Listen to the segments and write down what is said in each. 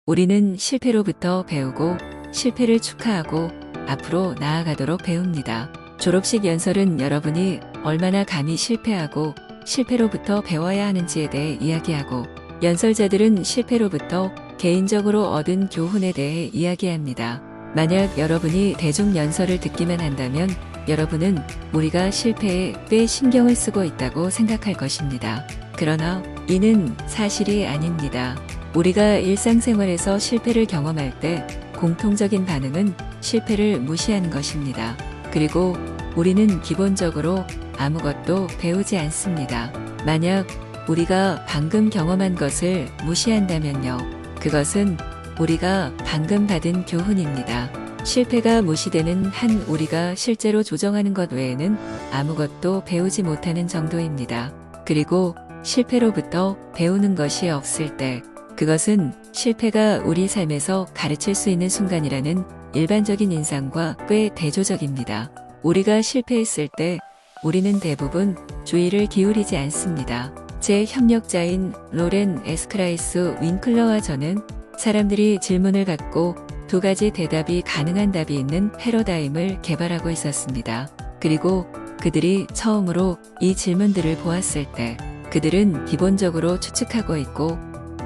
우리는 실패로부터 배우고 실패를 축하하고 앞으로 나아가도록 배웁니다. 졸업식 연설은 여러분이 얼마나 감히 실패하고 실패로부터 배워야 하는지에 대해 이야기하고, 연설자들은 실패로부터 개인적으로 얻은 교훈에 대해 이야기합니다. 만약 여러분이 대중 연설을 듣기만 한다면 여러분은 우리가 실패에 꽤 신경을 쓰고 있다고 생각할 것입니다. 그러나 이는 사실이 아닙니다. 우리가 일상생활에서 실패를 경험할 때 공통적인 반응은 실패를 무시하는 것입니다. 그리고 우리는 기본적으로 아무것도 배우지 않습니다. 만약 우리가 방금 경험한 것을 무시한다면요, 그것은 우리가 방금 받은 교훈입니다. 실패가 무시되는 한 우리가 실제로 조정하는 것 외에는 아무것도 배우지 못하는 정도입니다. 그리고 실패로부터 배우는 것이 없을 때, 그것은 실패가 우리 삶에서 가르칠 수 있는 순간이라는 일반적인 인상과 꽤 대조적입니다. 우리가 실패했을 때 우리는 대부분 주의를 기울이지 않습니다. 제 협력자인 로렌 에스크라이스 윙클러와 저는 사람들이 질문을 갖고 두 가지 대답이 가능한 답이 있는 패러다임을 개발하고 있었습니다. 그리고 그들이 처음으로 이 질문들을 보았을 때 그들은 기본적으로 추측하고 있고,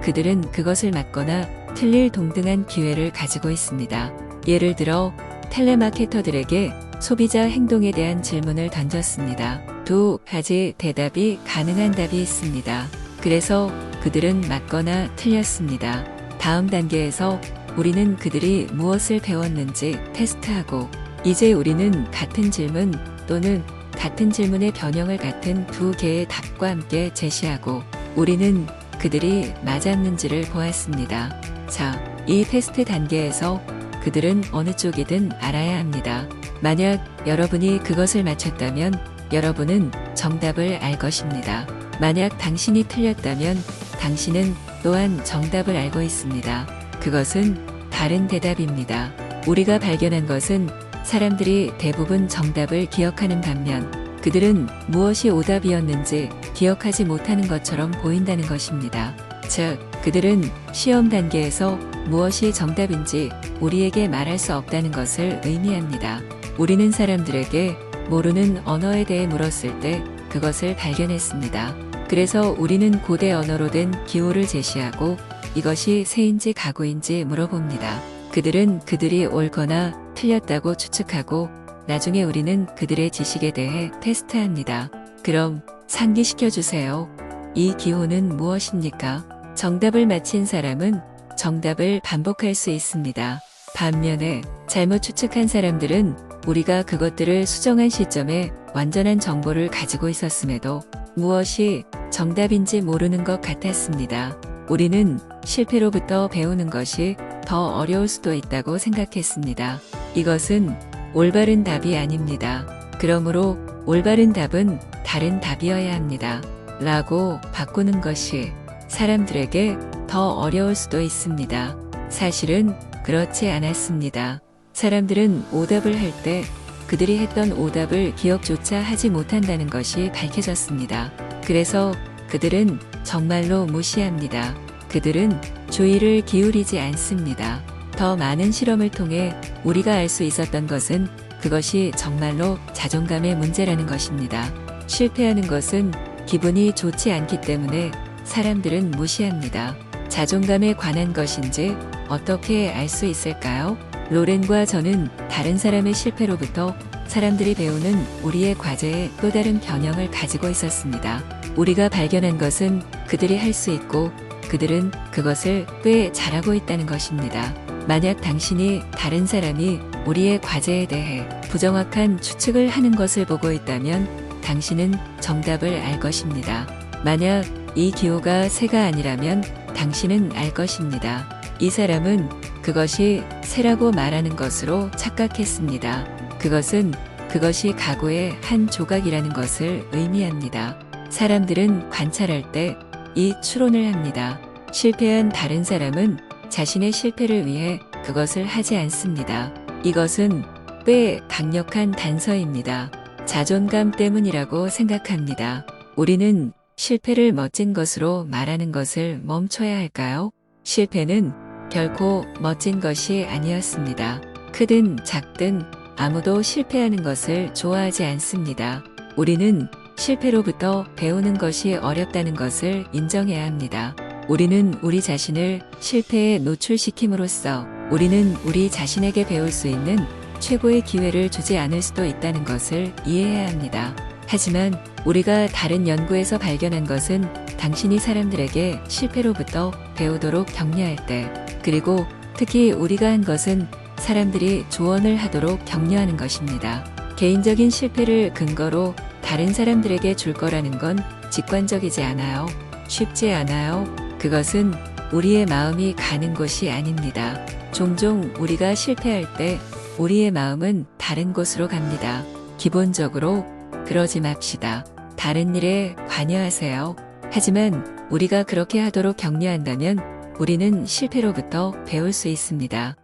그들은 그것을 맞거나 틀릴 동등한 기회를 가지고 있습니다. 예를 들어 텔레마케터들에게 소비자 행동에 대한 질문을 던졌습니다. 두 가지 대답이 가능한 답이 있습니다. 그래서 그들은 맞거나 틀렸습니다. 다음 단계에서 우리는 그들이 무엇을 배웠는지 테스트하고, 이제 우리는 같은 질문 또는 같은 질문의 변형을 같은 두 개의 답과 함께 제시하고, 우리는 그들이 맞았는지를 보았습니다. 자, 이 테스트 단계에서 그들은 어느 쪽이든 알아야 합니다. 만약 여러분이 그것을 맞췄다면 여러분은 정답을 알 것입니다. 만약 당신이 틀렸다면 당신은 또한 정답을 알고 있습니다. 그것은 다른 대답입니다. 우리가 발견한 것은 사람들이 대부분 정답을 기억하는 반면 그들은 무엇이 오답이었는지 기억하지 못하는 것처럼 보인다는 것입니다. 즉, 그들은 시험 단계에서 무엇이 정답인지 우리에게 말할 수 없다는 것을 의미합니다. 우리는 사람들에게 모르는 언어에 대해 물었을 때 그것을 발견했습니다. 그래서 우리는 고대 언어로 된 기호를 제시하고 이것이 새인지 가구인지 물어봅니다. 그들은 그들이 옳거나 틀렸다고 추측하고 나중에 우리는 그들의 지식에 대해 테스트합니다. 그럼 상기시켜주세요. 이 기호는 무엇입니까? 정답을 맞힌 사람은 정답을 반복할 수 있습니다. 반면에 잘못 추측한 사람들은 우리가 그것들을 수정한 시점에 완전한 정보를 가지고 있었음에도 무엇이 정답인지 모르는 것 같았습니다. 우리는 실패로부터 배우는 것이 더 어려울 수도 있다고 생각했습니다. 이것은 올바른 답이 아닙니다. 그러므로 올바른 답은 다른 답이어야 합니다. 라고 바꾸는 것이 사람들에게 더 어려울 수도 있습니다. 사실은 그렇지 않았습니다. 사람들은 오답을 할 때 그들이 했던 오답을 기억조차 하지 못한다는 것이 밝혀졌습니다. 그래서 그들은 정말로 무시합니다. 그들은 주의를 기울이지 않습니다. 더 많은 실험을 통해 우리가 알 수 있었던 것은 그것이 정말로 자존감의 문제라는 것입니다. 실패하는 것은 기분이 좋지 않기 때문에 사람들은 무시합니다. 자존감에 관한 것인지 어떻게 알 수 있을까요? 로렌과 저는 다른 사람의 실패로부터 사람들이 배우는 우리의 과제의 또 다른 변형을 가지고 있었습니다. 우리가 발견한 것은 그들이 할 수 있고 그들은 그것을 꽤 잘하고 있다는 것입니다. 만약 당신이 다른 사람이 우리의 과제에 대해 부정확한 추측을 하는 것을 보고 있다면 당신은 정답을 알 것입니다. 만약 이 기호가 새가 아니라면 당신은 알 것입니다. 이 사람은 그것이 새라고 말하는 것으로 착각했습니다. 그것은 그것이 가구의 한 조각이라는 것을 의미합니다. 사람들은 관찰할 때 이 추론을 합니다. 실패한 다른 사람은 자신의 실패를 위해 그것을 하지 않습니다. 이것은 꽤 강력한 단서입니다. 자존감 때문이라고 생각합니다. 우리는 실패를 멋진 것으로 말하는 것을 멈춰야 할까요? 실패는 결코 멋진 것이 아니었습니다. 크든 작든 아무도 실패하는 것을 좋아하지 않습니다. 우리는 실패로부터 배우는 것이 어렵다는 것을 인정해야 합니다. 우리는 우리 자신을 실패에 노출시킴으로써 우리는 우리 자신에게 배울 수 있는 최고의 기회를 주지 않을 수도 있다는 것을 이해해야 합니다. 하지만 우리가 다른 연구에서 발견한 것은 당신이 사람들에게 실패로부터 배우도록 격려할 때, 그리고 특히 우리가 한 것은 사람들이 조언을 하도록 격려하는 것입니다. 개인적인 실패를 근거로 다른 사람들에게 줄 거라는 건 직관적이지 않아요. 쉽지 않아요. 그것은 우리의 마음이 가는 곳이 아닙니다. 종종 우리가 실패할 때 우리의 마음은 다른 곳으로 갑니다. 기본적으로 그러지 맙시다. 다른 일에 관여하세요. 하지만 우리가 그렇게 하도록 격려한다면 우리는 실패로부터 배울 수 있습니다.